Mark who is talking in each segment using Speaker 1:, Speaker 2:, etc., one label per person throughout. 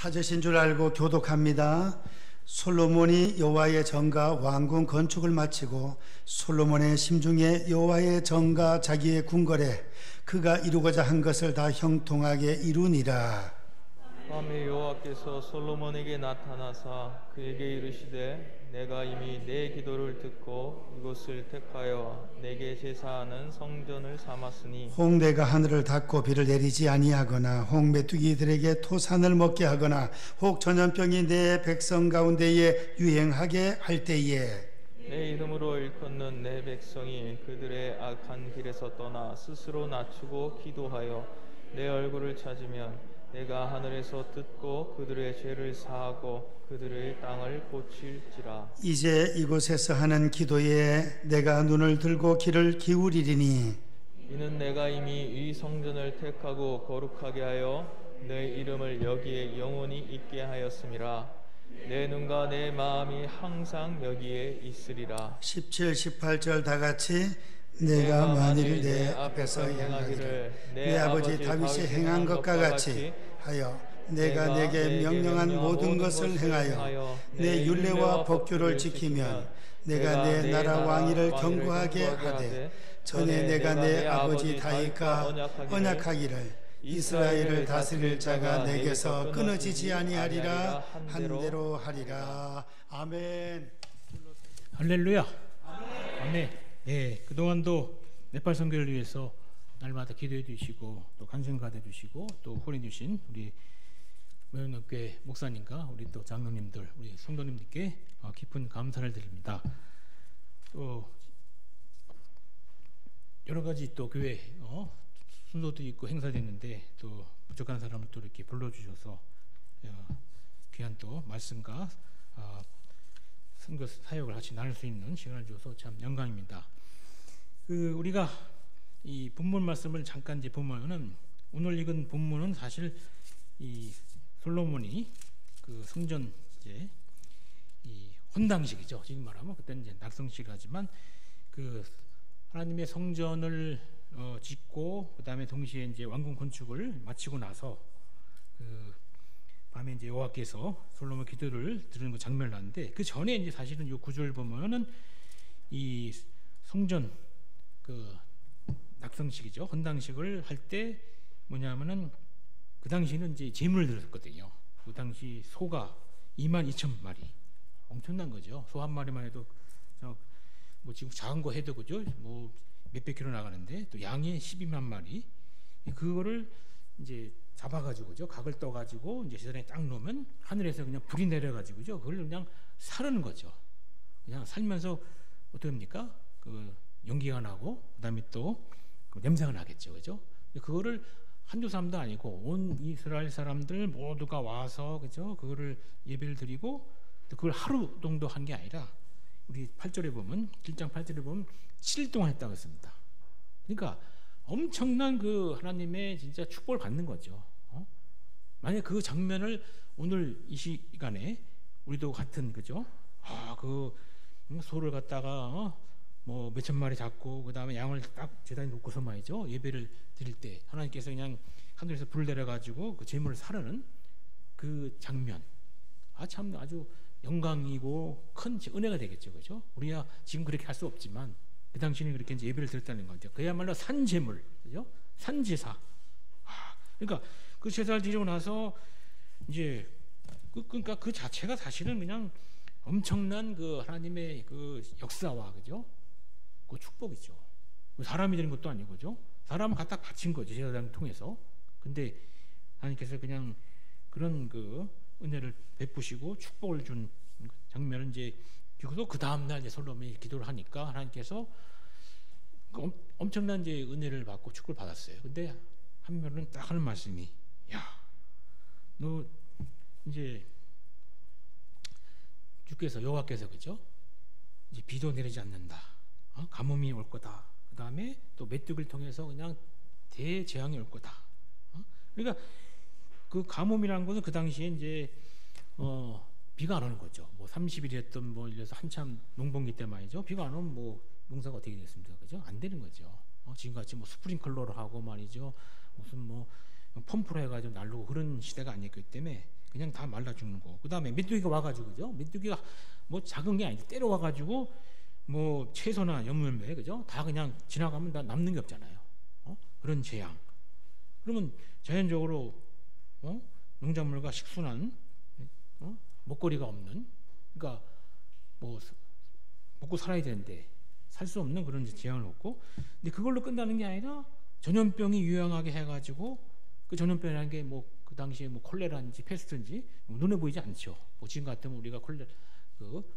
Speaker 1: 찾으신 줄 알고 교독합니다. 솔로몬이 여호와의 전과 왕궁 건축을 마치고 솔로몬의 심중에 여호와의 전과 자기의 궁궐에 그가 이루고자 한 것을 다 형통하게 이루니라.
Speaker 2: 밤에 여호와께서 솔로몬에게 나타나사 그에게 이르시되 내가 이미 내 기도를 듣고 이곳을 택하여 내게 제사하는 성전을 삼았으니
Speaker 1: 홍대가 하늘을 닫고 비를 내리지 아니하거나 혹 메뚜기들에게 토산을 먹게 하거나 혹 전염병이 내 백성 가운데에 유행하게 할 때에
Speaker 2: 내 이름으로 일컫는 내 백성이 그들의 악한 길에서 떠나 스스로 낮추고 기도하여 내 얼굴을 찾으면 내가 하늘에서 듣고 그들의 죄를 사하고 그들의 땅을 고칠지라.
Speaker 1: 이제 이곳에서 하는 기도에 내가 눈을 들고 귀를 기울이리니
Speaker 2: 이는 내가 이미 이 성전을 택하고 거룩하게 하여 내 이름을 여기에 영원히 있게 하였음이라. 내 눈과 내 마음이 항상 여기에 있으리라.
Speaker 1: 17, 18절 다 같이 내가 만일 내 앞에서 행하기를 내 아버지 다윗이 행한 것과 같이 하여 내가 내게 명령한 모든 것을 행하여 내 율례와 법규를 지키면 내가 내 나라 왕위를 견고하게 하되 전에 내가 내 아버지 다윗과 언약하기를 이스라엘을 다스릴 자가 내게서 끊어지지 아니하리라 한대로 하리라. 아멘.
Speaker 3: 할렐루야. 아멘. 예, 그동안도 네팔 선교를 위해서 날마다 기도해 주시고 또 간증 가져 주시고 또 후원해 주신 우리 모형교회 목사님과 우리 또 장로님들, 우리 성도님들께 깊은 감사를 드립니다. 또 여러 가지 또 교회 순서도 있고 행사도 있는데 또 부족한 사람을 또 이렇게 불러주셔서 귀한 또 말씀과 선교 사역을 같이 나눌 수 있는 시간을 주셔서 참 영광입니다. 우리가 이 본문 말씀을 잠깐 이제 보면은 오늘 읽은 본문은 사실 이 솔로몬이 그 성전 이제 이 헌당식이죠. 지금 말하면 그때는 이제 낙성식 하지만 그 하나님의 성전을 짓고 그다음에 동시에 이제 왕궁 건축을 마치고 나서 그 밤에 이제 여호와께서 솔로몬 기도를 들은 그 장면을 하는데 그 전에 이제 사실은 이 구절 보면은 이 성전 그 낙성식이죠. 헌당식을 할 때 뭐냐면은 그 당시는 이제 제물을 드렸거든요. 그 당시 소가 22,000마리 엄청난 거죠. 소 한 마리만 해도 뭐 지금 작은 거 해도 그죠. 뭐 몇백 킬로 나가는데 또 양이 12만 마리 그거를 이제 잡아가지고죠. 각을 떠가지고 이제 제단에 딱 놓으면 하늘에서 그냥 불이 내려가지고죠. 그걸 그냥 사르는 거죠. 그냥 살면서 어떻게 합니까? 그 연기가 나고 그다음에 또 그 냄새가 나겠죠, 그죠? 그거를 한두 사람도 아니고 온 이스라엘 사람들 모두가 와서 그죠? 그거를 예배를 드리고 또 그걸 하루 정도 한 게 아니라 우리 8절에 보면 1장 8절에 보면 7일 동안 했다고 했습니다. 그러니까 엄청난 그 하나님의 진짜 축복을 받는 거죠. 만약 그 장면을 오늘 이 시간에 우리도 같은 그죠? 그 소를 갖다가 뭐 몇천 마리 잡고 그 다음에 양을 딱 제단에 놓고서 말이죠. 예배를 드릴 때 하나님께서 그냥 하늘에서 불을 내려가지고 그 제물을 사르는 그 장면, 참 아주 영광이고 큰 은혜가 되겠죠, 그죠? 우리야 지금 그렇게 할 수 없지만 그 당시에는 그렇게 이제 예배를 드렸다는 거죠. 그야말로 산제물, 그죠? 산제사. 그러니까 그 제사를 드리고 나서 이제 그러니까 그 자체가 사실은 그냥 엄청난 그 하나님의 그 역사와 그죠? 그 축복이죠. 사람이 되는 것도 아니고 그죠? 사람은 갖다 바친 거죠. 제사장을 통해서. 근데 하나님께서 그냥 그런 그 은혜를 베푸시고 축복을 준 장면은 이제 그리고 그 다음 날 이제 솔로몬이 기도를 하니까 하나님께서 엄청난 이제 은혜를 받고 축복을 받았어요. 근데 한 면은 딱 하는 말씀이 야, 너 이제 주께서 여호와께서 그죠? 이제 비도 내리지 않는다. 가뭄이 올 거다. 그 다음에 또 메뚜기를 통해서 그냥 대재앙이 올 거다. 그러니까 그 가뭄이라는 것은 그 당시에 이제 비가 안 오는 거죠. 뭐 30일 했던 뭐 이래서 한참 농번기 때 말이죠. 비가 안 오면 뭐 농사가 어떻게 되겠습니까? 그죠? 안 되는 거죠. 지금같이 뭐 스프링클러를 하고 말이죠. 무슨 뭐 펌프로 해가지고 날르고 그런 시대가 아니었기 때문에 그냥 다 말라 죽는 거. 그 다음에 메뚜기가 와가지고, 그죠? 메뚜기가 뭐 작은 게 아니지, 때려와가지고 뭐 채소나 연물매, 그죠? 다 그냥 지나가면 다 남는 게 없잖아요. 그런 재앙. 그러면 자연적으로 농작물과 식순환, 먹거리가 없는, 그러니까 뭐 먹고 살아야 되는데 살 수 없는 그런 재앙을 먹고, 근데 그걸로 끝나는 게 아니라 전염병이 유행하게 해가지고, 그 전염병이라는 게 뭐 그 당시에 뭐 콜레라인지 패스트인지 눈에 보이지 않죠. 뭐 지금 같으면 우리가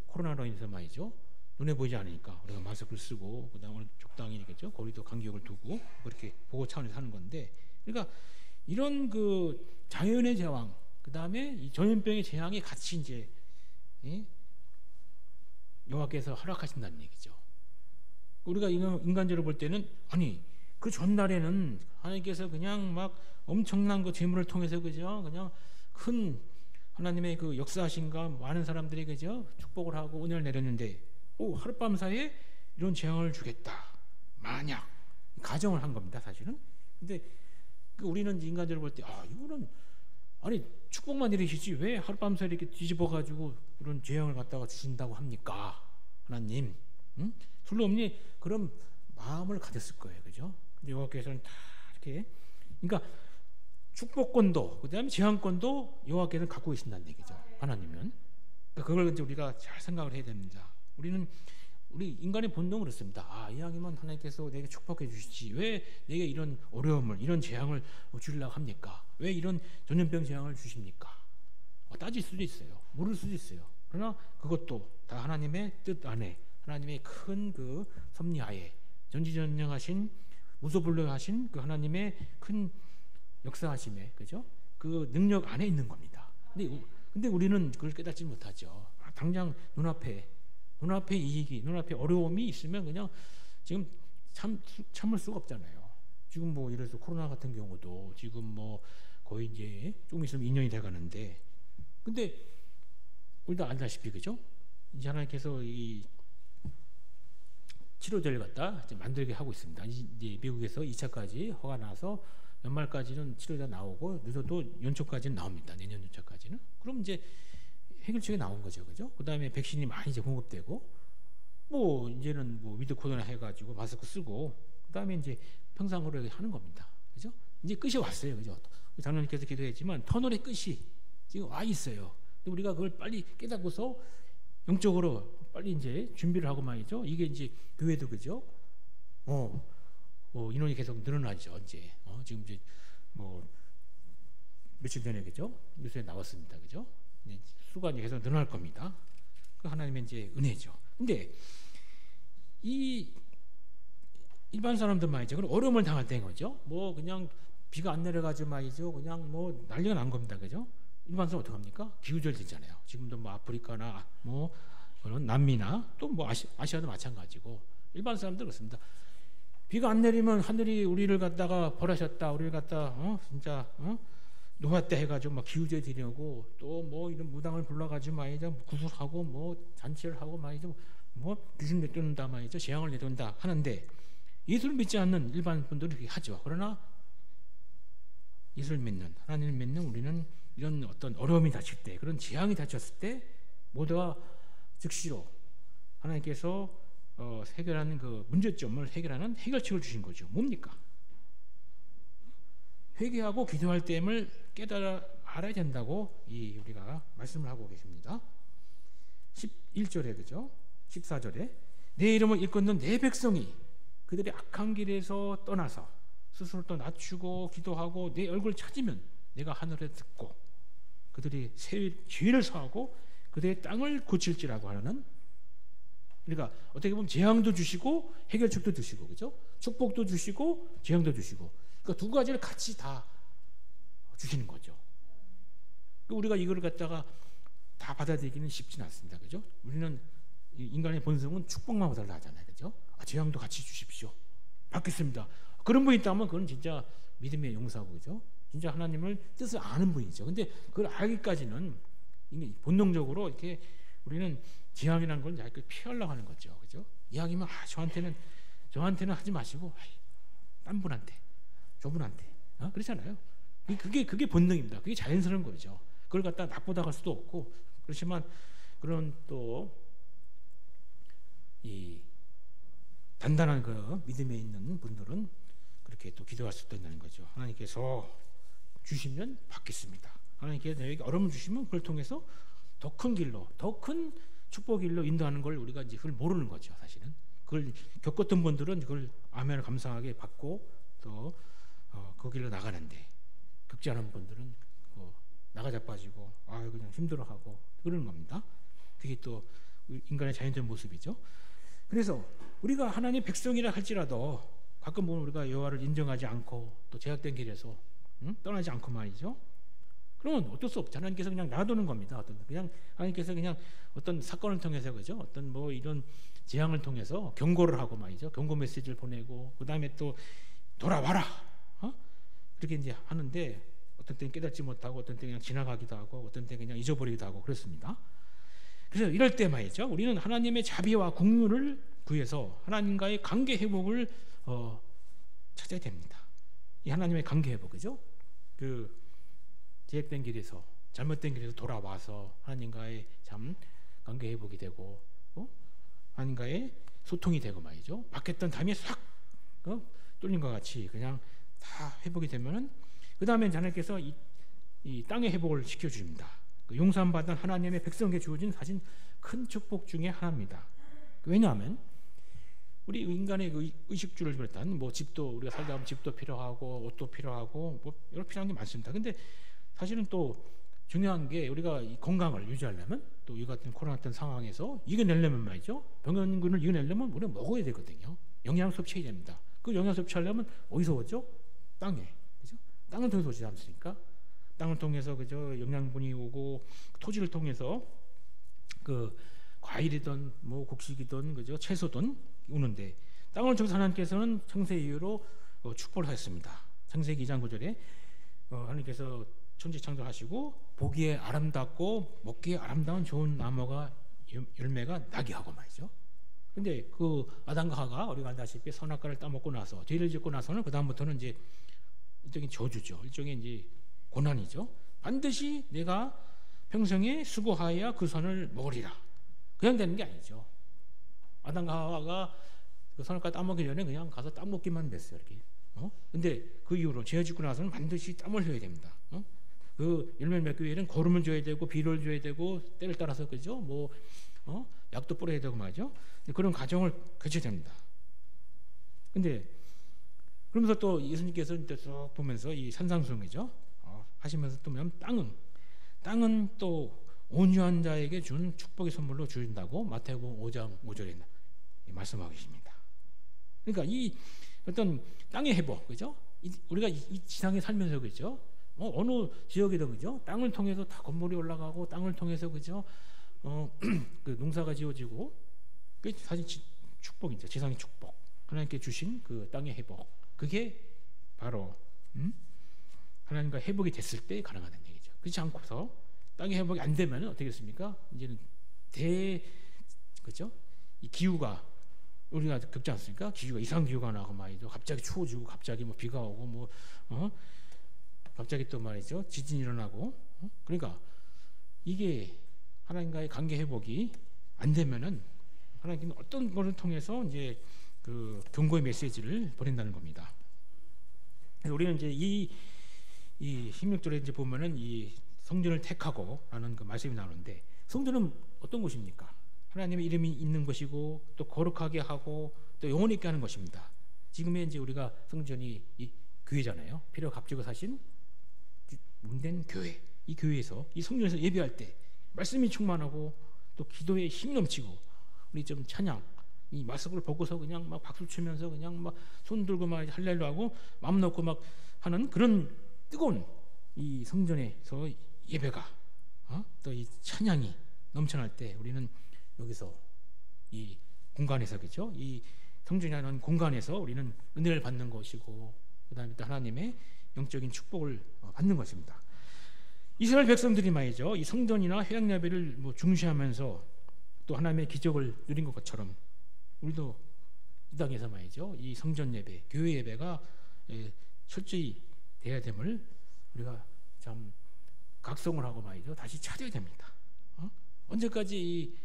Speaker 3: 코로나로 인해서 말이죠, 눈에 보이지 않으니까 우리가 마스크를 쓰고 그다음에 적당히 있겠죠, 거리도 간격을 두고 그렇게 보호 차원에서 하는 건데, 그러니까 이런 그 자연의 재앙, 그 다음에 이 전염병의 재앙이 같이 이제 여호와께서 허락하신다는 얘기죠. 우리가 인간적으로 볼 때는, 아니 그 전날에는 하나님께서 그냥 막 엄청난 그 재물을 통해서, 그죠, 그냥 큰 하나님의 그 역사하신가 많은 사람들이, 그죠, 축복을 하고 은혜를 내렸는데 하룻밤 사이에 이런 재앙을 주겠다, 만약 가정을 한 겁니다 사실은. 근데 우리는 인간적으로 볼 때, 이거는 아니 축복만 이루시지 왜 하룻밤 사이에 이렇게 뒤집어 가지고 이런 재앙을 갖다가 주신다고 합니까 하나님? 술로 없니? 그런 마음을 가졌을 거예요, 그죠? 근데 여호와께서는 다 이렇게, 그러니까 축복권도 그다음에 재앙권도 여호와께서는 갖고 계신다는 얘기죠, 하나님은. 그러니까 그걸 이제 우리가 잘 생각을 해야 됩니다. 우리 인간의 본능은 그렇습니다. 이왕이면 하나님께서 내게 축복해 주시지 왜 내게 이런 어려움을, 이런 재앙을 주려고 합니까? 왜 이런 전염병 재앙을 주십니까? 따질 수도 있어요, 모를 수도 있어요. 그러나 그것도 다 하나님의 뜻 안에, 하나님의 큰 그 섭리하에, 전지전능하신 무소불능하신 그 하나님의 큰 역사하심에, 그죠? 그 능력 안에 있는 겁니다. 근데 우리는 그걸 깨닫지 못하죠. 당장 눈앞에 이익이, 눈앞에 어려움이 있으면 그냥 지금 참을 수가 없잖아요. 지금 뭐 예를 들어서 코로나 같은 경우도 지금 뭐 거의 이제 조금 있으면 2년이 돼 가는데, 근데 우리도 알다시피, 그죠? 이제 하나님께서 이 치료제를 갖다 이제 만들게 하고 있습니다. 이제 미국에서 2차까지 허가 나서 연말까지는 치료제가 나오고 늦어도 연초까지는 나옵니다. 내년 연초까지는. 그럼 이제 해결책이 나온 거죠, 그죠? 그 다음에 백신이 많이 이제 공급되고, 뭐 이제는 뭐 위드 코로나 해가지고 마스크 쓰고, 그 다음에 이제 평상으로 하는 겁니다, 그죠? 이제 끝이 왔어요, 그죠? 장로님께서 기도했지만 터널의 끝이 지금 와 있어요. 근데 우리가 그걸 빨리 깨닫고서 영적으로 빨리 이제 준비를 하고 말이죠. 이게 이제 교회도, 그죠? 인원이 계속 늘어나죠. 이제 지금 이제 뭐 며칠 전에, 그죠? 뉴스에 나왔습니다, 그죠? 수가 이제 계속 늘어날 겁니다. 그 하나님의 이제 은혜죠. 근데 이 일반 사람들 말이죠, 그럼 어려움을 당할 때인 거죠. 뭐 그냥 비가 안 내려가지고 말이죠, 그냥 뭐 난리가 난 겁니다, 그죠? 일반 사람 어떻게 합니까? 기후절 되잖아요. 지금도 뭐 아프리카나 뭐 그런 남미나 또 뭐 아시아도 마찬가지고 일반 사람들 그렇습니다. 비가 안 내리면 하늘이 우리를 갖다가 벌하셨다, 우리를 갖다 진짜 노화 때 해가지고 막 기후제 드리려고 또 뭐 이런 무당을 불러가지고 말이죠, 구슬하고 뭐 잔치를 하고 말이죠, 뭐 귀신 내쫓는다 말이죠, 재앙을 내쫓는다 하는데, 예수를 믿지 않는 일반 분들은 그렇게 하죠. 그러나 예수를 믿는, 하나님을 믿는 우리는 이런 어떤 어려움이 닥칠 때, 그런 재앙이 닥쳤을 때 모두가 즉시로 하나님께서 해결하는 그 문제점을 해결하는 해결책을 주신 거죠. 뭡니까? 회개하고 기도할 때임을 깨달아 알아야 된다고 우리가 말씀을 하고 계십니다. 11절에, 그죠? 14절에 내 이름을 일컫는 내 백성이 그들의 악한 길에서 떠나서 스스로 또 낮추고 기도하고 내 얼굴을 찾으면 내가 하늘에 듣고 그들이 죄를 사하고 그들의 땅을 고칠지라고 하는, 그러니까 어떻게 보면 재앙도 주시고 해결책도 주시고, 그죠? 축복도 주시고 재앙도 주시고, 그러니까 두 가지를 같이 다 주시는 거죠. 우리가 이걸 갖다가 다 받아들이기는 쉽지는 않습니다, 그죠? 우리는 인간의 본성은 축복만 받으려 하잖아요, 그죠? 재앙도 같이 주십시오, 받겠습니다. 그런 분이 있다면 그건 진짜 믿음의 용사고, 그죠? 진짜 하나님을 뜻을 아는 분이죠. 근데 그걸 알기까지는 본능적으로 이렇게 우리는 재앙이라는 걸 약간 피하려고 하는 거죠, 그죠? 이왕이면 저한테는 하지 마시고 딴 분한테, 저분한테, 그렇잖아요. 그게 본능입니다. 그게 자연스러운 거죠. 그걸 갖다 나쁘다 할 수도 없고, 그렇지만 그런 또 이 단단한 그 믿음에 있는 분들은 그렇게 또 기도할 수도 있는 거죠. 하나님께서 주시면 받겠습니다. 하나님께서 내게 어려움을 주시면 그걸 통해서 더 큰 길로, 더 큰 축복의 길로 인도하는 걸 우리가 이제 그걸 모르는 거죠. 사실은 그걸 겪었던 분들은 그걸 아멘을 감사하게 받고 또 그 길로 나가는데, 겪지 않은 분들은 나가 자빠지고 그냥 힘들어하고 그러는 겁니다. 그게 또 인간의 자연된 모습이죠. 그래서 우리가 하나님의 백성이라 할지라도 가끔 보면 우리가 여호와를 인정하지 않고 또 제약된 길에서 떠나지 않고 말이죠. 그러면 어쩔 수 없죠. 하나님께서 그냥 놔두는 겁니다. 그냥 하나님께서 그냥 어떤 사건을 통해서, 그죠? 어떤 뭐 이런 재앙을 통해서 경고를 하고 말이죠. 경고 메시지를 보내고 그 다음에 또 돌아와라, 그렇게 이제 하는데, 어떤 때는 깨닫지 못하고 어떤 때는 그냥 지나가기도 하고 어떤 때는 그냥 잊어버리기도 하고 그렇습니다. 그래서 이럴 때 말이죠, 우리는 하나님의 자비와 긍휼을 구해서 하나님과의 관계 회복을 찾아야 됩니다. 이 하나님의 관계 회복이죠. 그 제약된 길에서, 잘못된 길에서 돌아와서 하나님과의 참 관계 회복이 되고 하나님과의 소통이 되고 말이죠. 막혔던 담이 싹 뚫린 것 같이 그냥 다 회복이 되면은, 그 다음에 하나님께서 이 땅의 회복을 시켜줍니다. 용서받은 하나님의 백성에게 주어진 사실 큰 축복 중에 하나입니다. 왜냐하면 우리 인간의 그 의식주를 비롯한 뭐 집도, 우리가 살다 보면 집도 필요하고 옷도 필요하고 뭐 여러 필요한 게 많습니다. 근데 사실은 또 중요한 게, 우리가 이 건강을 유지하려면, 또 이 같은 코로나 같은 상황에서 이겨내려면 말이죠, 병원군을 이겨내려면 우리가 먹어야 되거든요. 영양 섭취해야 됩니다. 그 영양 섭취하려면 어디서 오죠? 땅에, 그죠? 땅을 통해서 오지 않습니까? 땅을 통해서, 그죠? 영양분이 오고, 토지를 통해서 그 과일이든 뭐 곡식이든, 그죠? 채소든 오는데, 땅을 통해서 하나님께서는 창세 이후로 축복을 하셨습니다. 창세기 2장 9절에 하나님께서 천지 창조하시고 보기에 아름답고 먹기에 아름다운 좋은 나무가 열매가 나게 하고 말이죠. 근데 그 아담과 하가, 우리가 알다시피 선악과를 따먹고 나서, 죄를 짓고 나서는 그 다음부터는 이제 일종의 저주죠. 일종의 이제 고난이죠. 반드시 내가 평생에 수고하여야 그 선을 먹으리라. 그냥 되는 게 아니죠. 아담과 하와가 그 선악과 따먹기 전에 그냥 가서 따먹기만 됐어요. 이렇게. 근데 그 이후로 죄 짓고 나서는 반드시 땀을 흘려야 됩니다. 그 열매를 맺기 위해서는 거름을 줘야 되고 비료를 줘야 되고 때를 따라서, 그죠? 뭐 약도 뿌려야 되고 말이죠. 그런 과정을 거쳐야 됩니다. 근데 그러면서 또 예수님께서 쭉 보면서 이 산상수훈이죠, 하시면서 또 보면 땅은 또 온유한 자에게 준 축복의 선물로 주신다고 마태복음 5장 5절에 말씀하고 계십니다. 그러니까 이 어떤 땅의 회복, 그죠? 우리가 이 지상에 살면서, 그죠? 어느 지역이든, 그죠? 땅을 통해서 다 건물이 올라가고, 땅을 통해서, 그죠? 그 농사가 지어지고, 그 사실 축복이죠. 지상의 축복. 하나님께 주신 그 땅의 회복. 그게 바로 하나님과 회복이 됐을 때 가능하다는 얘기죠. 그렇지 않고서 땅의 회복이 안 되면 어떻게 됐습니까? 이제는 그죠? 이 기후가, 우리가 겪지 않습니까? 기후가, 이상 기후가 나고 말이죠. 갑자기 추워지고, 갑자기 뭐 비가 오고, 뭐 갑자기 또 말이죠, 지진이 일어나고. 그러니까 이게 하나님과의 관계 회복이 안 되면은 하나님께는 어떤 것을 통해서 이제 그 경고의 메시지를 보낸다는 겁니다. 그래서 우리는 이제 이 16절에 이제 보면은 이 성전을 택하고라는 그 말씀이 나오는데, 성전은 어떤 곳입니까? 하나님의 이름이 있는 것이고, 또 거룩하게 하고, 또 영혼 있게 하는 것입니다. 지금의 이제 우리가 성전이 이 교회잖아요. 필요 값지고 사신 문된 교회. 이 교회에서, 이 성전에서 예배할 때 말씀이 충만하고, 또 기도에 힘이 넘치고, 우리 좀 찬양, 이 마스크를 벗고서 그냥 막 박수 치면서 그냥 막 손 들고 막 할렐루 하고 마음 놓고 막 하는 그런 뜨거운 이 성전에서 예배가, 또 이 찬양이 넘쳐날 때, 우리는 여기서 이 공간에서, 그죠? 이 성전이라는 공간에서 우리는 은혜를 받는 것이고, 그 다음에 또 하나님의 영적인 축복을 받는 것입니다. 이스라엘 백성들이 말이죠, 이 성전이나 회당 예배를 뭐 중시하면서 또 하나님의 기적을 누린 것처럼, 우리도 이 땅에서 말이죠, 이 성전 예배, 교회 예배가 철저히 돼야 됨을 우리가 참 각성을 하고 말이죠. 다시 찾아야 됩니다. 언제까지 이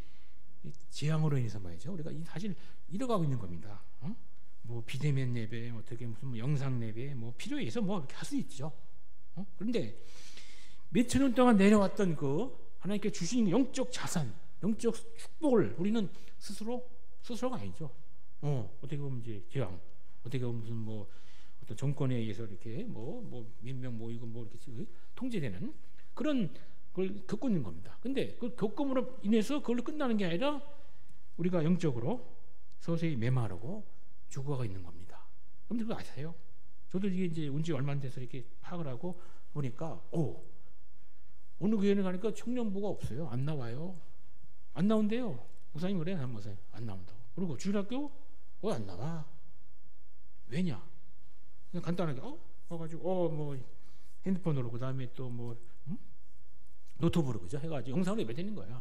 Speaker 3: 재앙으로 인해서 말이죠. 우리가 사실 잃어가고 있는 겁니다. 뭐 비대면 예배, 어떻게 무슨 뭐 영상 예배, 뭐 필요에 의해서 뭐 이렇게 할 수 있죠. 그런데 몇천 년 동안 내려왔던 그 하나님께 주신 영적 자산, 영적 축복을 우리는 스스로가 아니죠. 어떻게 보면 이제 재앙, 어떻게 보면 무슨 뭐 어떤 정권에 의해서 이렇게 몇 명 모이고 뭐 이렇게 통제되는 그런 걸 겪고 있는 겁니다. 근데 그 겪음으로 인해서 그걸로 끝나는 게 아니라 우리가 영적으로 서서히 메마르고 죽어가고 있는 겁니다. 여러분들 그거 아세요? 저도 이게 온지 얼마 안 돼서 이렇게 파악을 하고 보니까 어느 교회에 가니까 청년부가 없어요. 안 나와요. 안 나온대요. 목사님 그래? 안 나온다고. 그리고 주일학교 왜 안 나와? 왜냐? 그냥 간단하게 와가지고 뭐 핸드폰으로 그다음에 또 뭐 노트북으로 그죠? 해가지고 영상으로 예배드리는 거야.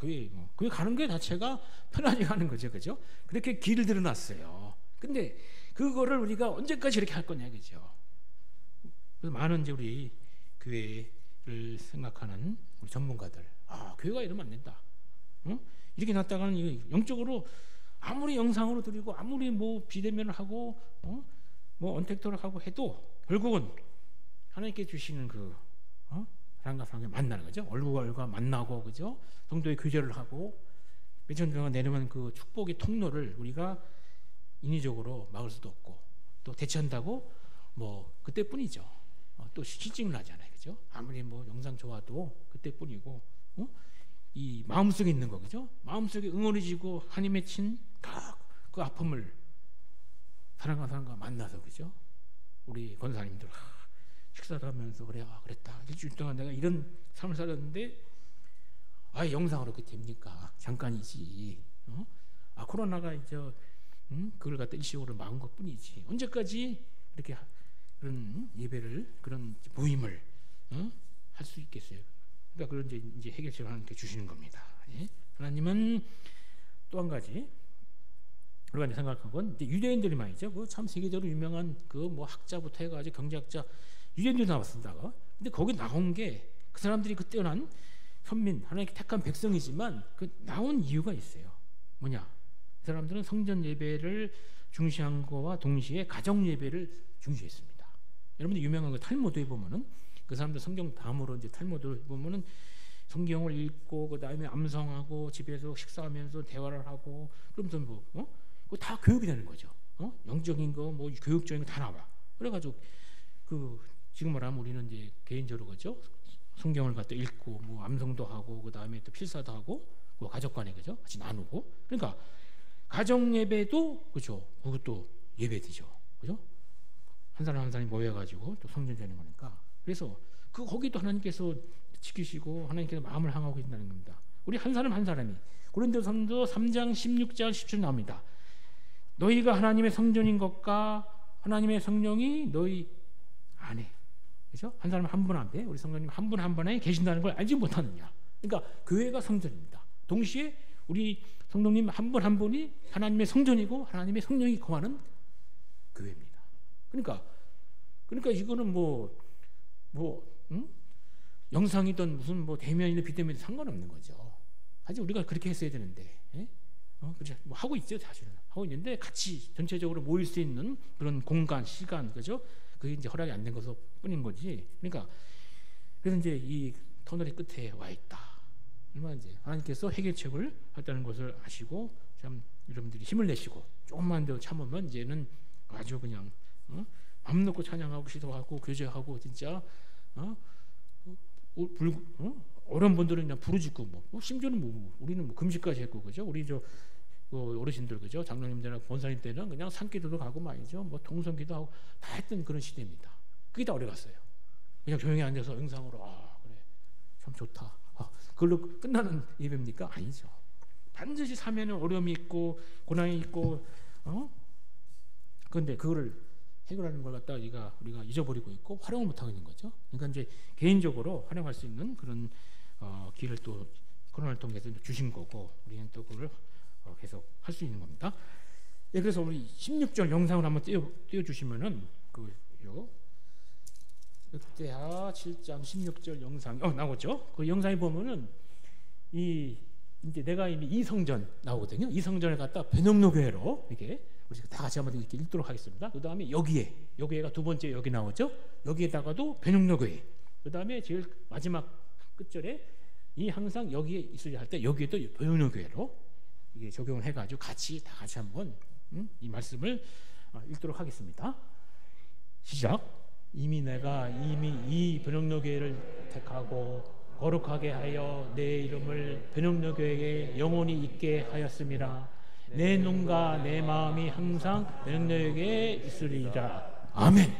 Speaker 3: 그게 가는 게 자체가 편하게 가는 거죠, 그죠? 그렇게 길을 들어놨어요. 근데 그거를 우리가 언제까지 이렇게 할 거냐, 그죠? 그래서 많은 이제 우리 교회를 생각하는 우리 전문가들, 교회가 이러면 안 된다. 이렇게 놨다가는 영적으로 아무리 영상으로 드리고 아무리 뭐 비대면을 하고 뭐 언택트를 하고 해도 결국은 하나님께 주시는 그 하나님과 사람과 만나는 거죠. 얼굴과 얼굴 만나고 그죠? 성도의 교제를 하고 몇천 동안 내려오는 그 축복의 통로를 우리가 인위적으로 막을 수도 없고 또 대처한다고 뭐 그때뿐이죠. 또 실증을 하잖아요, 그죠? 아무리 뭐 영상 좋아도 그때뿐이고 이 마음속에 있는 거 그죠? 마음속에 응어리지고 한이 맺힌 그 아픔을 사랑과 만나서 그죠? 우리 권사님들 식사도 하면서 그랬다. 일주일 동안 내가 이런 삶을 살았는데 영상으로 그렇게 됩니까? 잠깐이지. 코로나가 이제 그걸 갖다 일시적으로 막은 것뿐이지. 언제까지 이렇게 그런 예배를 그런 모임을 할 수 있겠어요? 그러니까 그런 이제 해결책을 하나님께 주시는 겁니다. 예? 하나님은 또 한 가지 우리가 생각한 건 이제 유대인들이 말이죠. 그 참 세계적으로 유명한 그 뭐 학자부터 해가지고 경제학자 유대인들이 나왔습니다. 근데 거기 나온 게 그 사람들이 그 뛰어난 선민 하나님께 택한 백성이지만 그 나온 이유가 있어요. 뭐냐? 그 사람들은 성전 예배를 중시한 거와 동시에 가정 예배를 중시했습니다. 여러분들 유명한 거 탈무드에 보면은 그 사람들 성경 다음으로 이제 탈무드를 보면은 성경을 읽고 그 다음에 암송하고 집에서 식사하면서 대화를 하고 그러면서 그거 다 교육이 되는 거죠. 영적인 거 뭐 교육적인 거 다 나와. 그래가지고 그 지금 말하면 우리는 이제 개인적으로 그죠? 성경을 갖다 읽고 뭐 암송도 하고 그 다음에 또 필사도 하고 그 가족간에 그죠? 같이 나누고 그러니까 가정 예배도 그죠? 그것도 예배되죠, 그죠? 한 사람 한 사람이 모여가지고 또 성전 되는 거니까 그래서 거기도 하나님께서 지키시고 하나님께서 마음을 향하고 있다는 겁니다. 우리 한 사람 한 사람이 고린도전서 3장 16절 17절 나옵니다. 너희가 하나님의 성전인 것과 하나님의 성령이 너희 안에 그렇죠? 한 사람 한 분 앞에 우리 성령님 한 분 한 분에 계신다는 걸 알지 못하느냐. 그러니까 교회가 성전입니다. 동시에 우리 성령님 한 분 한 분이 하나님의 성전이고 하나님의 성령이 거하는 교회입니다. 그러니까 이거는 영상이든 무슨 뭐 대면이든 비대면이든 상관없는 거죠. 사실 우리가 그렇게 했어야 되는데, 그죠? 뭐 하고 있죠, 사실은 하고 있는데 같이 전체적으로 모일 수 있는 그런 공간, 시간, 그죠? 그게 이제 허락이 안 된 것일 뿐인 거지. 그러니까 그래서 이제 이 터널의 끝에 와 있다. 얼마나 이제 하나님께서 해결책을 했다는 것을 아시고 참 여러분들이 힘을 내시고 조금만 더 참으면 이제는 아주 그냥 맘 놓고 찬양하고 기도하고 교제하고 진짜 어려운 분들은 그냥 부르짖고 심지어는 우리는 금식까지 했고 그죠? 우리 어르신들 그죠? 장로님들이나 권사님 때는 그냥 산기도도 가고 말이죠. 뭐 동성기도 하고 다 했던 그런 시대입니다. 그게 다 어려갔어요. 그냥 조용히 앉아서 영상으로 그래 참 좋다. 그걸로 끝나는 예배입니까? 아니죠. 반드시 사면은 어려움이 있고 고난이 있고 그런데 그거를 해결하는 걸 갖다 우리가 잊어버리고 있고 활용을 못 하고 있는 거죠. 그러니까 이제 개인적으로 활용할 수 있는 그런 길을 또 코로나를 통해서 주신 거고 우리는 또 그걸 계속 할 수 있는 겁니다. 예, 그래서 우리 16절 영상을 한번 띄워주시면은 역대하 7장 16절 영상 나오죠. 그 영상에 보면은 이제 내가 이미 이 성전 나오거든요. 이 성전을 갖다 변형로교회로 이렇게 우리가 다 같이 한번 이렇게 읽도록 하겠습니다. 그 다음에 여기에가 두 번째 여기 나오죠. 여기에다가도 변형로교회. 그 다음에 제일 마지막 끝절에 이 항상 여기에 있으려 할 때 여기에도 변형로교회로 이게 적용을 해가지고 다 같이 한번 이 말씀을 읽도록 하겠습니다. 시작. 내가 이미 이 변형로교회를 택하고 거룩하게 하여 내 이름을 변형로교회에 영원히 있게 하였음이라. 내 눈과 내 마음이 항상 변형로교회에 있으리라. 아멘.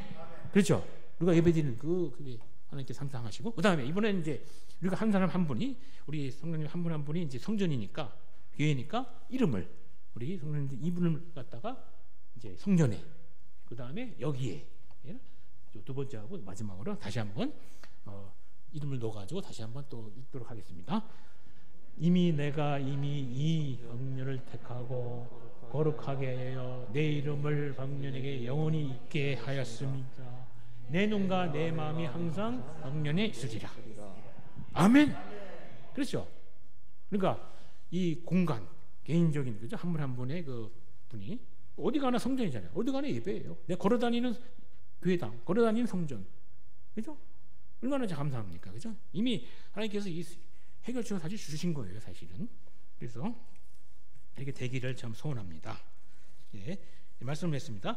Speaker 3: 그렇죠. 우리가 예배드리는 그게 하나님께 상상하시고, 그 다음에 이번에는 이제 우리가 한 사람 한 분이, 우리 성도님 한 분 한 분이 이제 성전이니까, 교회니까 이름을, 우리 성도님들 이분을 갖다가 이제 성전에, 그 다음에 여기에, 두 번째하고 마지막으로 다시 한번 이름을 넣어가지고 다시 한번 또 읽도록 하겠습니다. 내가 이미 이 방면을 택하고 거룩하게 하여 내 이름을 방면에게 영원히 있게 하였습니다. 내 눈과 내 마음이 항상 방면에 있으리라. 아멘. 그렇죠. 그러니까 이 공간, 개인적인, 그죠? 한 분 한 분의 그 분이 어디 가나 성전이잖아요. 어디 가나 예배예요. 내가 걸어다니는 교회당, 걸어다니는 성전, 그죠? 얼마나 감사합니까, 그죠? 이미 하나님께서 이 해결책을 사실 주신 거예요, 사실은. 그래서 이렇게 되기를 참 소원합니다. 예, 말씀을 했습니다.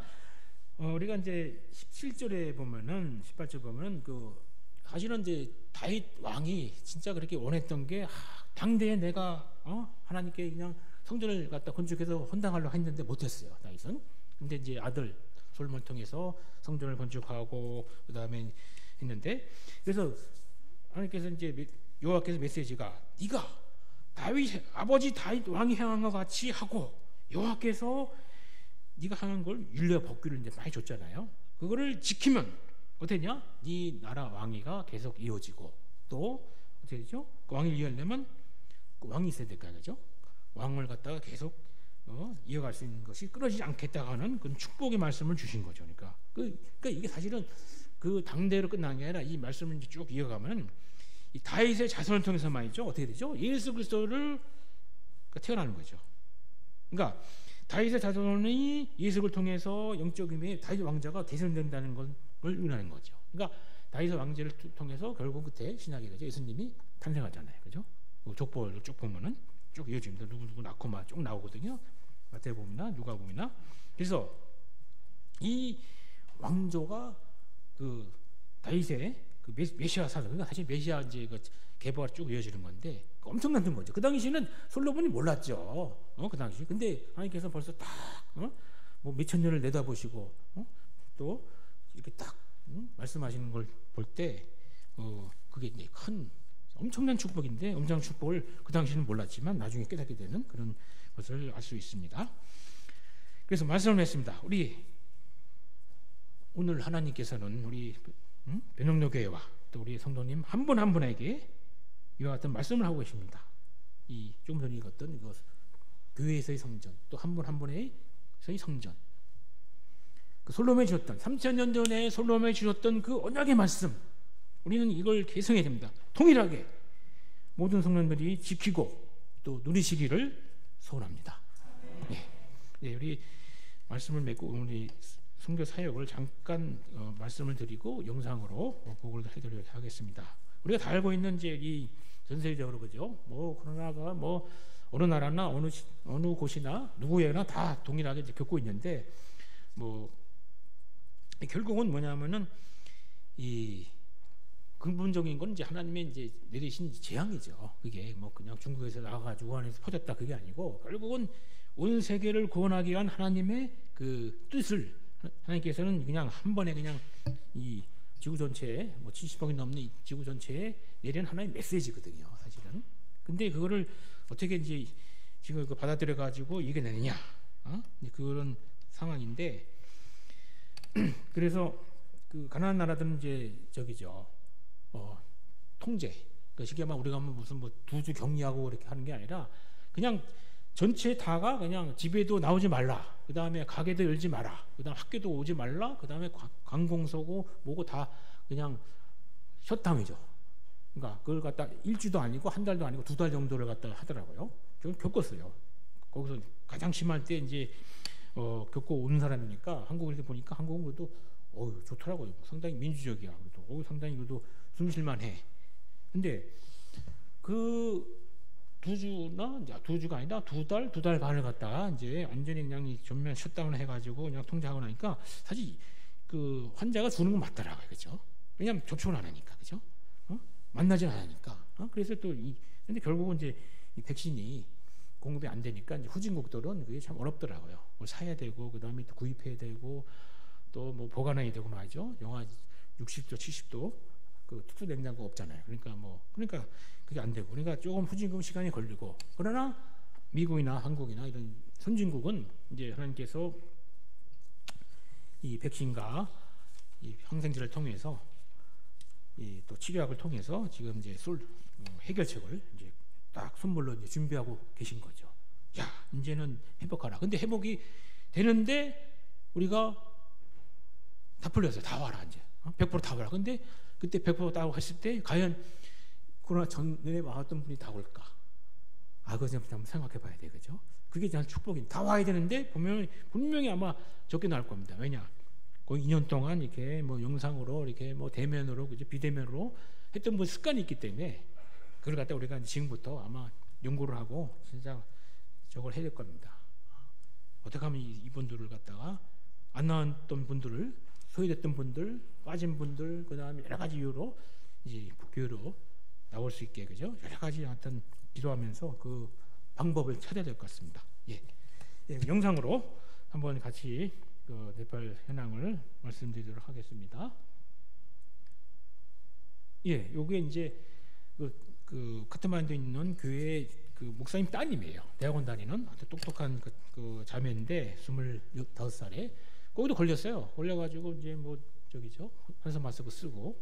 Speaker 3: 우리가 이제 17절에 보면은, 18절 보면은 사실은 이제 다윗 왕이 진짜 그렇게 원했던 게 당대에 내가 하나님께 그냥 성전을 갖다 건축해서 헌당하려고 했는데 못했어요, 다윗은. 근데 이제 아들 솔몬을 통해서 성전을 건축하고 그 다음에 했는데, 그래서 하나님께서 이제 여호와께서 메시지가 네가 아버지 다윗 왕이 행한 것 같이 하고, 여호와께서 네가 하는 걸 율례와 법규를 이제 많이 줬잖아요. 그거를 지키면 어떻게냐? 네 나라 왕위가 계속 이어지고, 또 어떻게 되죠? 그 왕위를 이어내면 그 왕이 있어야 될 거 아니죠? 왕을 갖다가 계속 이어갈 수 있는 것이 끊어지지 않겠다 하는 그런 축복의 말씀을 주신 거죠. 그러니까 이게 사실은 그 당대로 끝난 게 아니라 이 말씀을 이제 쭉 이어가면 이 다윗의 자손을 통해서 말이죠. 어떻게 되죠? 예수 그리스도를 태어나는 거죠. 그러니까 다윗의 자손이 예수를 통해서 영적 의미의 다윗 왕자가 계승된다는 걸 의미하는 거죠. 그러니까 다윗의 왕제를 통해서 결국 끝에 신약에 그죠? 예수님이 탄생하잖아요. 그죠? 족보를 쭉 보면은 쭉 이어집니다. 누구 낳고 막 쭉 나오거든요. 마태복음이나 누가복음이나. 그래서 이 왕조가 그 다윗의 그 메시아 사상, 그러니까 사실 메시아 이제 그 계보가 쭉 이어지는 건데 엄청난 거죠. 그 당시에는 솔로몬이 몰랐죠. 그 당시. 근데 하나님께서 벌써 딱 뭐 몇천 년을 내다보시고 또 이렇게 딱 말씀하시는 걸 볼 때 그게 이제 큰 엄청난 축복인데, 엄청난 축복을 그 당시에는 몰랐지만 나중에 깨닫게 되는 그런 것을 알 수 있습니다. 그래서 말씀을 했습니다. 우리 오늘 하나님께서는 우리 변형로교회와 또 우리 성도님 한 분 한 분에게 이와 같은 말씀을 하고 계십니다. 이 조금 전에 읽었던 이거 교회에서의 성전, 또 한 분 한 분에서의 성전, 그 솔로몬이 주셨던 3000년 전에 솔로몬이 주셨던 그 언약의 말씀, 우리는 이걸 계승해야 됩니다. 통일하게 모든 성도들이 지키고 또 누리시기를 소원합니다. 네, 우리 말씀을 맺고 우리 선교 사역을 잠깐 말씀을 드리고 영상으로 보고를 해드리도록 하겠습니다. 우리가 다 알고 있는 이제 이 전 세계적으로 그죠? 뭐 코로나가 뭐 어느 나라나 어느 곳이나 누구에나 다 동일하게 이제 겪고 있는데, 뭐 결국은 뭐냐면은 이 근본적인 건 이제 하나님의 이제 내리신 재앙이죠. 그게 뭐 그냥 중국에서 나와가지고 우한에서 퍼졌다 그게 아니고, 결국은 온 세계를 구원하기 위한 하나님의 그 뜻을 하나님께서는 그냥 한 번에 그냥 이 지구 전체에 뭐 70억이 넘는 이 지구 전체에 내린 하나의 메시지거든요, 사실은. 근데 그거를 어떻게 이제 지금 받아들여 가지고 이겨내느냐, 그런 상황인데, 그래서 그 가난한 나라들은 이제 저기죠, 통제. 그 쉽게 말하면 우리가 무슨 뭐 두주 격리하고 이렇게 하는 게 아니라 그냥 전체 다가 그냥 집에도 나오지 말라. 그 다음에 가게도 열지 마라. 그 다음에 학교도 오지 말라. 그 다음에 관공서고 뭐고 다 그냥 셧다운이죠. 그러니까 그걸 갖다 일주도 아니고 한 달도 아니고 2달 정도를 갖다 하더라고요. 좀 겪었어요. 거기서 가장 심할 때 이제 겪고 온 사람이니까 한국을 이렇게 보니까 한국은 그래도 좋더라고요. 상당히 민주적이야. 그래도 상당히 그래도 숨쉴만해. 근데 그 2주가 아니다 2달 반을 갖다가 이제 완전히 그냥 전면 셧다운을 해가지고 그냥 통제하고 나니까 사실 그 환자가 죽는 건 맞더라고요. 그죠? 왜냐하면 접촉을 안 하니까. 그죠? 만나질 않으니까. 그래서 또 근데 결국은 이제 이 백신이 공급이 안 되니까 이제 후진국들은 그게 참 어렵더라고요. 뭘 사야 되고 그다음에 또 구입해야 되고 또 뭐 보관해야 되고 말이죠. 영하 60도, 70도 그 특수 냉장고 없잖아요. 그러니까 그게 안 되고 그러니까 조금 후진국 시간이 걸리고 그러나 미국이나 한국이나 이런 선진국은 이제 하나님께서 이 백신과 이 항생제를 통해서 이 또 치료약을 통해서 지금 이제 해결책을 이제 딱 선물로 이제 준비하고 계신 거죠. 야, 이제는 회복하라. 근데 회복이 되는데 우리가 다 풀렸어요. 다 와라 이제. 100% 다 와라. 근데 그때 100% 다 했을 때 과연 코로나 전에 와왔던 분이 다 올까? 그거 좀 한번 생각해봐야 돼, 그죠? 그게 참 축복이. 다 와야 되는데 분명히 아마 적게 나올 겁니다. 왜냐? 거의 2년 동안 이렇게 뭐 영상으로 이렇게 뭐 대면으로 그죠? 비대면으로 했던 뭐 습관이 있기 때문에 그걸 갖다 우리가 지금부터 아마 연구를 하고 진짜 저걸 해야 될 겁니다. 어떻게 하면 이분들을 갖다가 안 나왔던 분들을 소외됐던 분들, 빠진 분들, 그 다음에 여러 가지 이유로 이제 교회로 나올 수 있게 그죠? 여러 가지 하여튼 기도하면서 그 방법을 찾아야 될 것 같습니다. 예, 영상으로 한번 같이 그 네팔 현황을 말씀드리도록 하겠습니다. 예, 요게 이제 그 카트만두에 있는 교회 그 목사님 따님이에요. 대학원 다니는 아주 똑똑한 그 자매인데 25살에 거기도 걸렸어요. 걸려가지고 이제 뭐 저기죠 한선 마스크 쓰고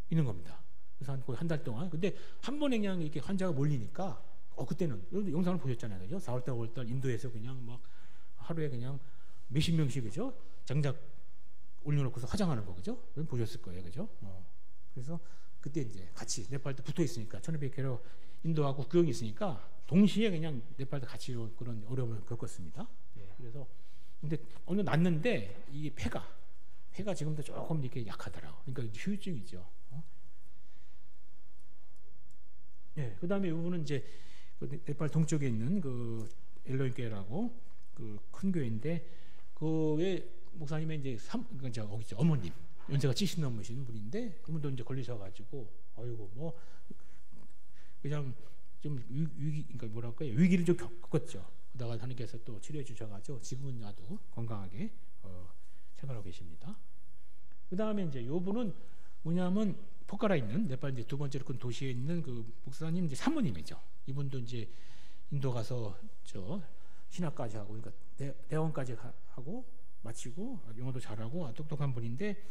Speaker 3: 있는 겁니다. 그래서 거의 한 달 동안. 근데 한 번에 그냥 이렇게 환자가 몰리니까 그때는 영상을 보셨잖아요, 그죠? 4월달, 5월달 인도에서 그냥 막 하루에 그냥 몇십 명씩 그죠? 장작 올려놓고서 화장하는 거 그죠? 보셨을 거예요, 그죠? 그래서 그때 이제 같이 네팔도 붙어 있으니까 1200km 인도하고 국경이 있으니까 동시에 그냥 네팔도 같이 그런 어려움을 겪었습니다. 예, 그래서 근데 어느 났는데 이 폐가 지금도 조금 이렇게 약하더라고. 그러니까 후유증이죠. 예, 그다음에 이분은 이제 그 네팔 동쪽에 있는 그 엘로인 교회라고 그 큰 교회인데 그의 목사님의 이제 어머님 연세가 70 넘으신 분인데 그분도 이제 걸리셔가지고 뭐 그냥 좀 그러니까 뭐랄까요 위기를 좀 겪었죠. 그러다가 하나님께서 또 치료해 주셔가지고 지금은 아주 건강하게 생활하고 계십니다. 그 다음에 이제 요분은 뭐냐면 포카라에 있는 네팔 이제 두 번째로 큰 도시에 있는 그 목사님 이제 사모님이죠. 이분도 이제 인도 가서 신학까지 하고 그러니까 대원까지 하고 마치고 영어도 잘하고 똑똑한 분인데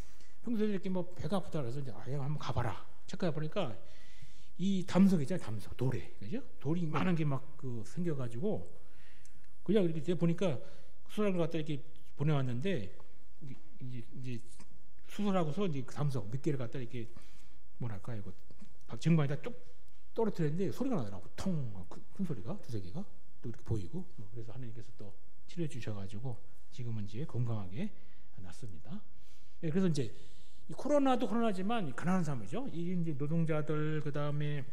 Speaker 3: 평소에 이렇게 뭐 배가 아프다 그래서 이제 한번 가봐라 체크해 보니까 이 담석 있잖아요. 담석 돌에 그죠? 돌이 많은 게 막 그 생겨가지고 그냥 이렇게 보니까 수술하러 갔다 이렇게 보내왔는데 이제 수술하고서 이제 그 담석 몇 개를 갖다 이렇게 뭐랄까 이거 정방에다 쭉 떨어뜨렸는데 소리가 나더라고. 통 큰 소리가 두세 개가 또 이렇게 보이고 그래서 하나님께서 또 치료해 주셔가지고 지금은 이제 건강하게 났습니다. 예, 그래서 이제 이 코로나도 코로나지만 가난한 사람이죠. 이 이제 노동자들 그 다음에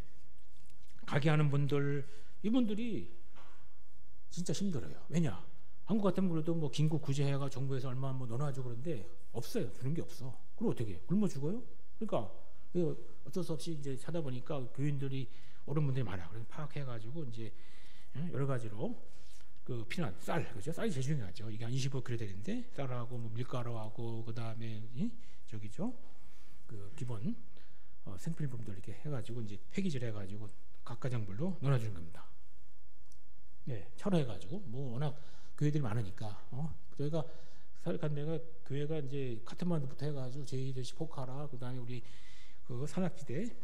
Speaker 3: 가게 하는 분들 이분들이 진짜 힘들어요. 왜냐? 한국 같으면 그래도 뭐 긴급 구제해가 정부에서 얼마 뭐 넣어놔주고 그러는데 없어요. 주는 게 없어. 그럼 어떻게? 굶어 죽어요? 그러니까 어쩔 수 없이 이제 찾아보니까 교인들이 어른분들이 많아. 그래서 파악해가지고 이제 여러 가지로 그 피난 쌀 그죠? 쌀이 제일 중요하죠. 이게 한 25kg 되는데 쌀하고 뭐 밀가루하고 그 다음에 저기죠 그 기본 생필품들 이렇게 해가지고 이제 폐기질 해가지고 각 가정별로 넣어주는 겁니다. 네, 철회해가지고 뭐 워낙 교회들이 많으니까 저희가 살간 데가 교회가 이제 카트만두부터 해가지고 제이도시 포카라 그 다음에 우리 그 산악지대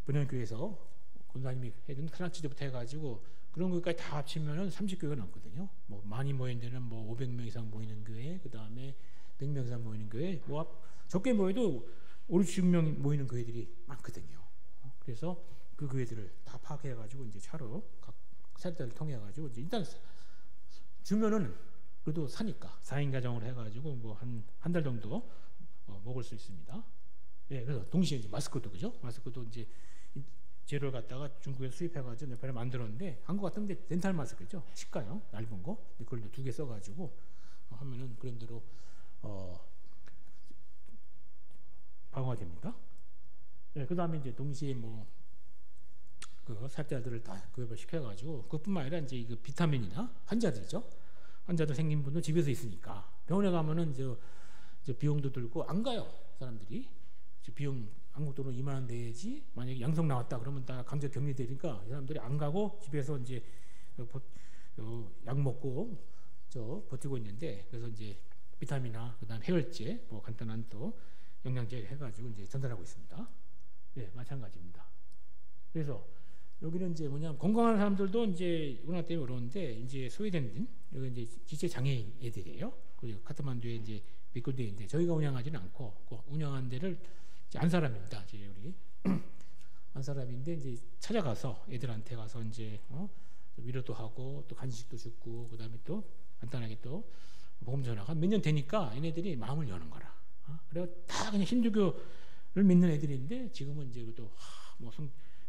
Speaker 3: 분연교회에서 권사님이 해준 산악지대부터 해가지고 그런 것까지 다 합치면은 30교회가 넘거든요. 뭐 많이 모이는 데는 뭐 500명 이상 모이는 교회, 그 다음에 100명 이상 모이는 교회, 뭐 적게 모여도 5, 60명 모이는 교회들이 많거든요. 그래서 그 교회들을 다 파악해가지고 이제 차로 각 사역자를 통해가지고 이제 일단 주면은 그래도 사니까 4인 가정으로 해가지고 뭐 한 달 정도 먹을 수 있습니다. 예, 그래서 동시에 이제 마스크도 그죠? 마스크도 이제 재료를 갖다가 중국에서 수입해가지고 네팔에 만들었는데 한국 같은데 덴탈 마스크죠? 치과용 얇은 거 그걸 2개 써가지고 하면은 그런 대로 방어가 됩니다. 예, 그 다음에 이제 동시에 뭐 그 사역자들을 다 교육을 시켜가지고 그뿐만 아니라 이제 그 비타민이나 환자들이죠. 환자들 생긴 분도 집에서 있으니까 병원에 가면은 저 비용도 들고 안 가요. 사람들이 비용 한국 돈으로 2만 원 내야지 만약에 양성 나왔다 그러면 다 강제 격리되니까 사람들이 안 가고 집에서 이제 약 먹고 버티고 있는데 그래서 이제 비타민이나 그다음 해열제 뭐 간단한 또 영양제 해가지고 이제 전달하고 있습니다. 예, 마찬가지입니다. 그래서 여기는 이제 뭐냐면 건강한 사람들도 이제 코로나 때문에 어려운데 이제 소외된 여기 이제 지체 장애인 애들이에요. 그리고 카트만두에 이제 미끌대인데 저희가 운영하지는 않고 그 운영한 데를 이제 안 사람입니다. 이제 우리 안 사람인데 이제 찾아가서 애들한테 가서 이제 위로도 하고 또 간식도 주고 그다음에 또 간단하게 또 복음 전화가 몇 년 되니까 얘네들이 마음을 여는 거라. 그래서 다 그냥 힌두교를 믿는 애들인데 지금은 이제 또 뭐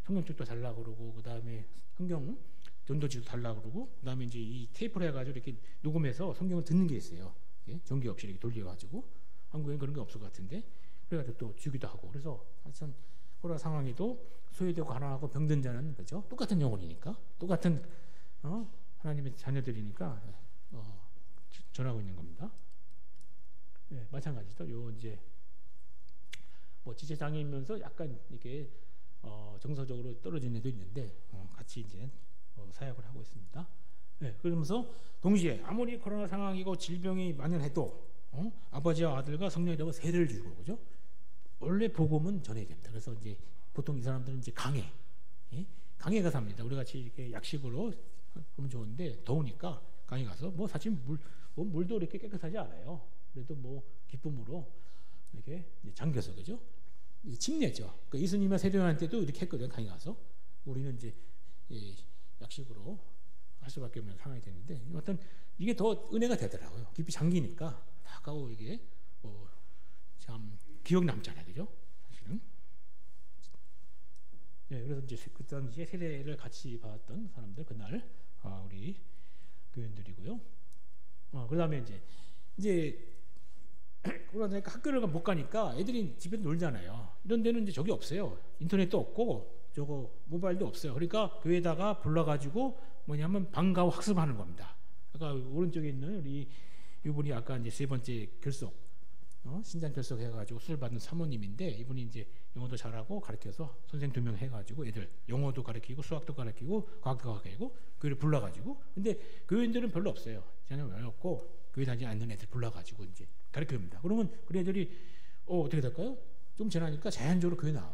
Speaker 3: 성경책도 달라고 그러고 그다음에 성경 전도지도 달라고 그러고 그다음에 이제 이 테이프를 해가지고 이렇게 녹음해서 성경을 듣는 게 있어요. 예? 전기 없이 이렇게 돌려가지고 한국엔 그런 게 없을 것 같은데 그래가지고 또 주기도 하고 그래서 하여튼 코로나 상황에도 소외되고 가난하고 병든 자는 그죠? 똑같은 영혼이니까 똑같은 하나님의 자녀들이니까 전하고 있는 겁니다. 네, 마찬가지죠. 요 이제 뭐 지체 장애이면서 약간 이렇게 정서적으로 떨어진 애도 있는데 같이 이제 사역을 하고 있습니다. 네, 그러면서 동시에 아무리 코로나 상황이고 질병이 만연해도 아버지와 아들과 성령이라고 세례를 주고 그죠? 원래 복음은 전해야 됩니다. 그래서 이제 보통 이 사람들은 이제 강해, 예? 강에 가서 합니다. 우리 같이 이렇게 약식으로 하면 좋은데 더우니까 강에 가서 뭐 사실 물도 이렇게 깨끗하지 않아요. 그래도 뭐 기쁨으로 이렇게 잠겨서 그죠? 침례죠. 그러니까 예수님의 세례요한 때도 이렇게 했거든요. 강에 가서 우리는 이제 약식으로 할 수밖에 없는 상황이 됐는데 어떤 이게 더 은혜가 되더라고요. 깊이 잠기니까 다가오 이게 참 기억 남잖아요, 그죠? 사실은. 네, 그래서 이제 그 당시에 세례를 같이 받았던 사람들 그날 우리 교인들이고요. 그다음에 이제 그러니까 학교를 못 가니까 애들이 집에 놀잖아요. 이런 데는 이제 저기 없어요. 인터넷도 없고 저거 모바일도 없어요. 그러니까 교회에다가 불러가지고 뭐냐면 방과후 학습하는 겁니다. 아까 오른쪽에 있는 우리 이분이 아까 이제 세 번째 결석, 신장 결석 해가지고 수술 받는 사모님인데 이분이 이제 영어도 잘하고 가르쳐서 선생 2명 해가지고 애들 영어도 가르치고 수학도 가르치고 과학도 가르치고 교회를 불러가지고 근데 교인들은 별로 없어요. 전혀 없고 교회 다니지 않는 애들 불러가지고 이제 가르칩니다. 그러면 그 애들이 어떻게 될까요? 좀 지나니까 자연적으로 교회 나와요.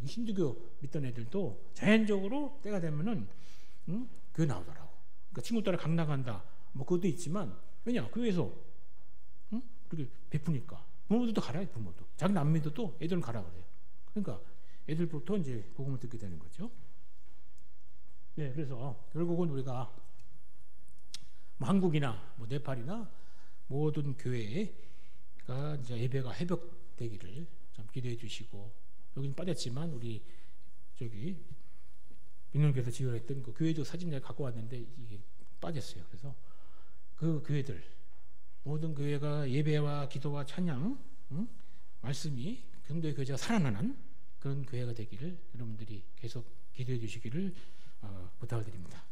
Speaker 3: 힌두교 믿던 애들도 자연적으로 때가 되면은 교회 나오더라고. 그러니까 친구 따라 강 나간다. 뭐 그것도 있지만 왜냐 교회에서 그렇게 베푸니까 부모들도 가라요. 부모도 자기 안 믿어도 애들은 가라 그래요. 그러니까 애들부터 이제 복음을 듣게 되는 거죠. 네, 그래서 결국은 우리가 뭐 한국이나 뭐 네팔이나 모든 교회가 이제 예배가 회복되기를 좀 기도해 주시고 여기는 빠졌지만 우리 저기 민원교에서 지원했던 그 교회도 사진 내가 갖고 왔는데 이게 빠졌어요. 그래서 그 교회들 모든 교회가 예배와 기도와 찬양 말씀이 경도의 교제가 살아나는 그런 교회가 되기를 여러분들이 계속 기도해 주시기를 부탁을 드립니다.